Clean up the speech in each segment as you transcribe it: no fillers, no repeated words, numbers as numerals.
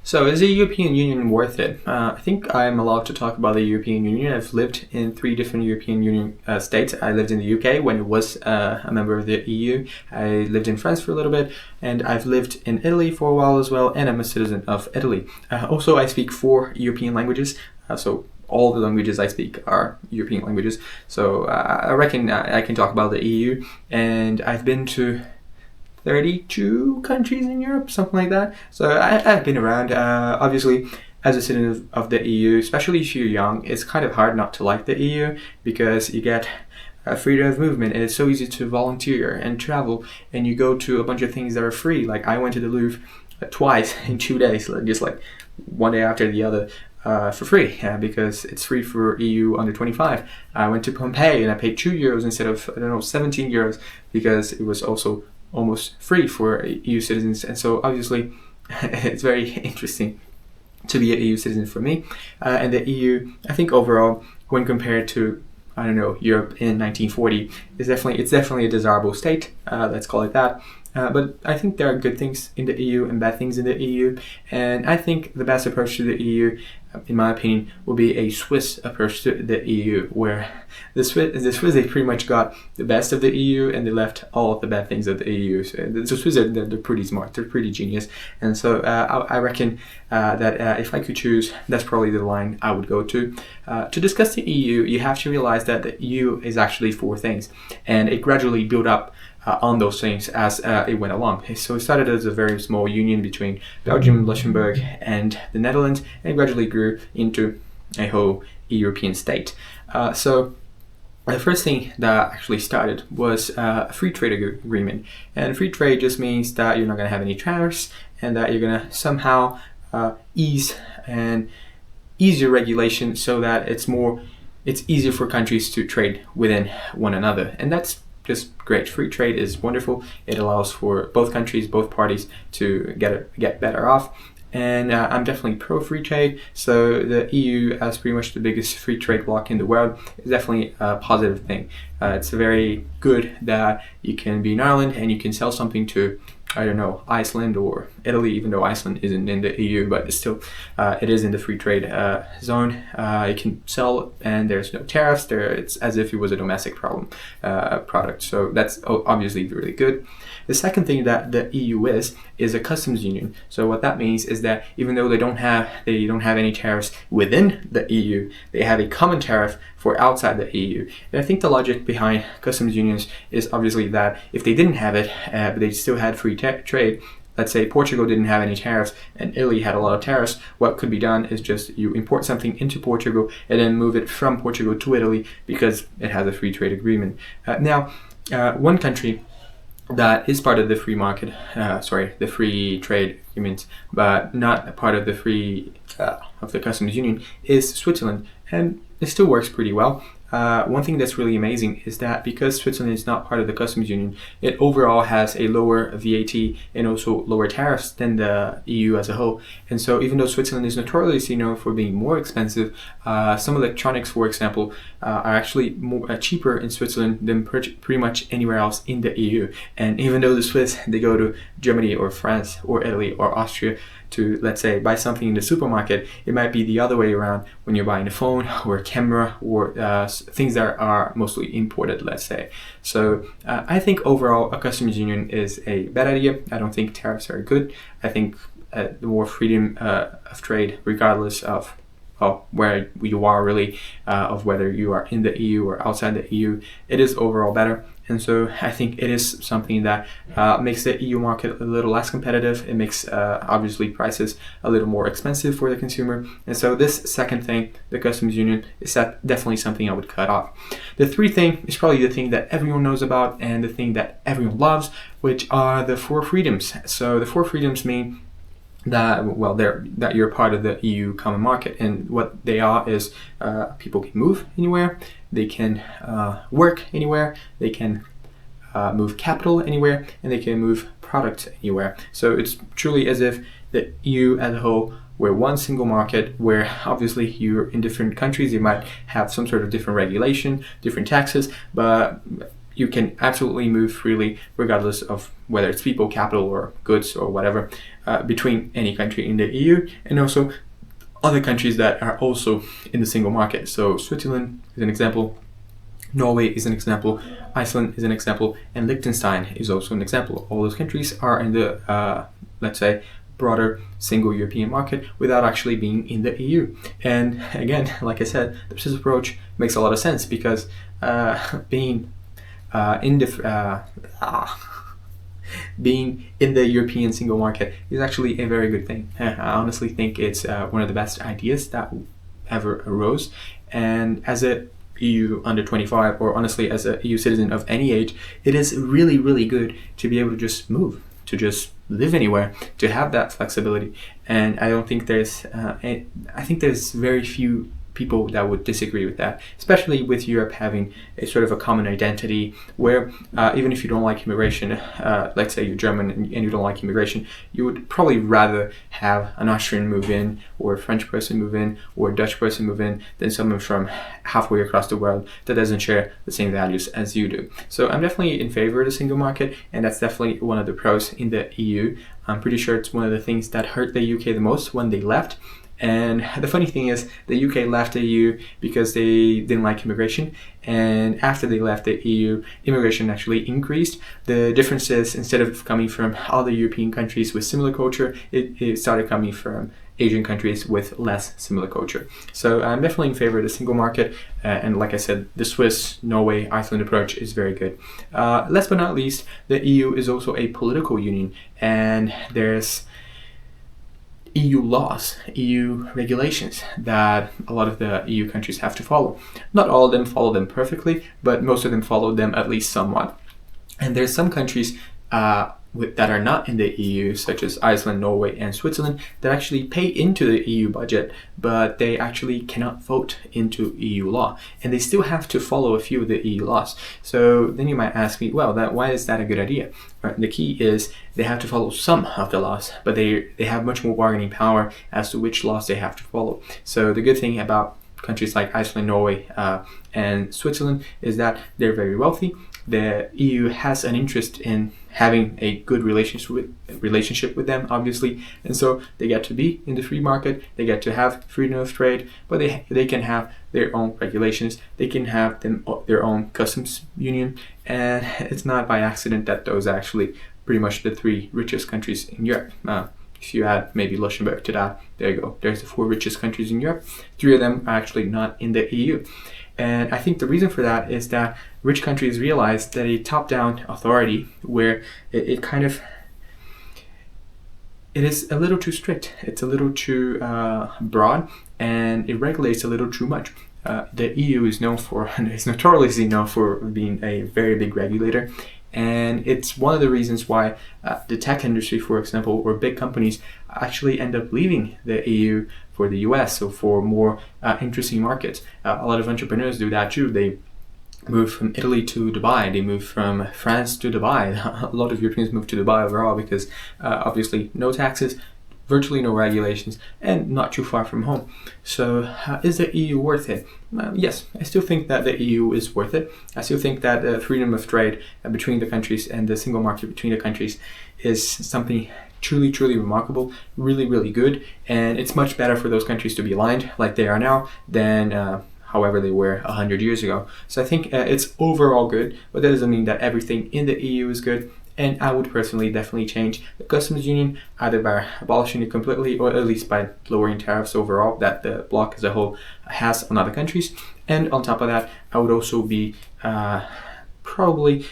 So, is the European Union worth it? I think I'm allowed to talk about the European Union. I've lived in three different European Union states. I lived in the UK when it was a member of the EU. I lived in France for a little bit, and I've lived in Italy for a while as well, and I'm a citizen of Italy. Also, I speak four European languages, so all the languages I speak are European languages. So, I reckon I can talk about the EU, and I've been to 32 countries in Europe, something like that. So I've been around. Obviously, as a citizen of the EU, especially if you're young, it's kind of hard not to like the EU because you get freedom of movement, and it's so easy to volunteer and travel, and you go to a bunch of things that are free. Like I went to the Louvre twice in 2 days, just like one day after the other. For free, because it's free for EU under 25. I went to Pompeii and I paid €2 instead of, 17 euros, because it was also almost free for EU citizens. And so obviously it's very interesting to be an EU citizen for me. And the EU, I think overall, when compared to Europe in 1940, it's definitely a desirable state. Let's call it that. But I think there are good things in the EU and bad things in the EU. And I think the best approach to the EU, in my opinion, will be a Swiss approach to the EU, where the Swiss they pretty much got the best of the EU and they left all of the bad things of the EU. So the Swiss they're pretty smart, they're pretty genius, and so I reckon that if I could choose, that's probably the line I would go to. To discuss the EU, you have to realize that the EU is actually four things, and it gradually built up on those things as it went along. So it started as a very small union between Belgium, Luxembourg, and the Netherlands, and gradually grew into a whole European state. So the first thing that actually started was a free trade agreement. And free trade just means that you're not going to have any tariffs, and that you're going to somehow ease your regulation so that it's easier for countries to trade within one another. And that's just great. Free trade is wonderful. It allows for both countries, both parties to get better off. And I'm definitely pro free trade. So the EU, as pretty much the biggest free trade bloc in the world, is definitely a positive thing. It's very good that you can be in Ireland and you can sell something to, Iceland or Italy, even though Iceland isn't in the EU, but it's still, it is in the free trade zone. You can sell and there's no tariffs there. It's as if it was a domestic product. So that's obviously really good. The second thing that the EU is a customs union. So what that means is that even though they don't have any tariffs within the EU, they have a common tariff for outside the EU. And I think the logic behind customs unions is obviously that if they didn't have it, but they still had free trade, let's say Portugal didn't have any tariffs and Italy had a lot of tariffs, what could be done is just you import something into Portugal and then move it from Portugal to Italy because it has a free trade agreement. One country that is part of the free market, the free trade agreement, but not a part of the customs union, is Switzerland, and it still works pretty well. One thing that's really amazing is that because Switzerland is not part of the customs union, it overall has a lower VAT and also lower tariffs than the EU as a whole. And so even though Switzerland is notoriously known for being more expensive, some electronics, for example, are actually cheaper in Switzerland than pretty much anywhere else in the EU. And even though the Swiss, they go to Germany or France or Italy or Austria to, let's say, buy something in the supermarket, it might be the other way around when you're buying a phone or a camera or things that are mostly imported, let's say. So I think overall a customs union is a bad idea. I don't think tariffs are good. I think the more freedom of trade, regardless of where you are really, of whether you are in the EU or outside the EU, it is overall better. And so I think it is something that makes the EU market a little less competitive. It makes obviously prices a little more expensive for the consumer. And so this second thing, the customs union, is definitely something I would cut off. The third thing is probably the thing that everyone knows about and the thing that everyone loves, which are the four freedoms. So the four freedoms mean that you're part of the EU common market, and what they are is people can move anywhere, they can work anywhere, they can move capital anywhere, and they can move products anywhere. So it's truly as if the EU as a whole were one single market, where obviously you're in different countries, you might have some sort of different regulation, different taxes, but you can absolutely move freely, regardless of whether it's people, capital, or goods, or whatever, between any country in the EU, and also other countries that are also in the single market. So Switzerland is an example, Norway is an example, Iceland is an example, and Liechtenstein is also an example. All those countries are in the, let's say, broader single European market without actually being in the EU. And again, like I said, the Swiss approach makes a lot of sense because being in the European single market is actually a very good thing. I honestly think it's one of the best ideas that ever arose. And as a EU under 25, or honestly as a EU citizen of any age, it is really, really good to be able to just move, to just live anywhere, to have that flexibility. And I don't think I think there's very few people that would disagree with that, especially with Europe having a sort of a common identity where even if you don't like immigration, let's say you're German and you don't like immigration, you would probably rather have an Austrian move in, or a French person move in, or a Dutch person move in than someone from halfway across the world that doesn't share the same values as you do. So I'm definitely in favor of the single market, and that's definitely one of the pros in the EU. I'm pretty sure it's one of the things that hurt the UK the most when they left. And the funny thing is, the UK left the EU because they didn't like immigration, and after they left the EU, immigration actually increased. The difference is, instead of coming from other European countries with similar culture, it started coming from Asian countries with less similar culture. So I'm definitely in favor of the single market, and like I said, the Swiss, Norway, Iceland approach is very good. Last but not least, the EU is also a political union, and there's EU laws, EU regulations that a lot of the EU countries have to follow. Not all of them follow them perfectly, but most of them follow them at least somewhat. And there's some countries that are not in the EU, such as Iceland, Norway, and Switzerland, that actually pay into the EU budget, but they actually cannot vote into EU law, and they still have to follow a few of the EU laws. So then you might ask me, well, why is that a good idea? The key is they have to follow some of the laws, but they have much more bargaining power as to which laws they have to follow. So the good thing about countries like Iceland, Norway, and Switzerland is that they're very wealthy. The EU has an interest in having a good relationship with them, obviously, and so they get to be in the free market, they get to have freedom of trade, but they can have their own regulations, they can have their own customs union, and it's not by accident that those are actually pretty much the 3 richest countries in Europe. If you add maybe Luxembourg to that, there you go. There's the 4 richest countries in Europe. 3 of them are actually not in the EU. And I think the reason for that is that rich countries realize that a top-down authority where it is a little too strict, it's a little too broad, and it regulates a little too much. The EU is notoriously known for being a very big regulator, and it's one of the reasons why the tech industry, for example, or big companies actually end up leaving the EU for the US, so for more interesting markets. A lot of entrepreneurs do that too. They move from Italy to Dubai, they move from France to Dubai. A lot of Europeans move to Dubai overall because obviously no taxes, virtually no regulations, and not too far from home. So is the EU worth it? Yes, I still think that the EU is worth it. I still think that freedom of trade between the countries and the single market between the countries is something truly, truly remarkable, really, really good, and it's much better for those countries to be aligned like they are now than however they were 100 years ago. So I think it's overall good, but that doesn't mean that everything in the EU is good. And I would personally definitely change the customs union, either by abolishing it completely or at least by lowering tariffs overall that the bloc as a whole has on other countries. And on top of that, I would also be probably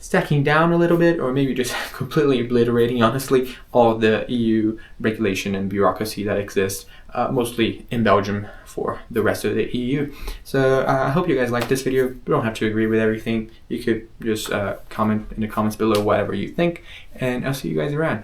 stacking down a little bit, or maybe just completely obliterating, honestly, all the EU regulation and bureaucracy that exists, mostly in Belgium, for the rest of the EU. So I hope you guys liked this video. You don't have to agree with everything. You could just comment in the comments below whatever you think, and I'll see you guys around.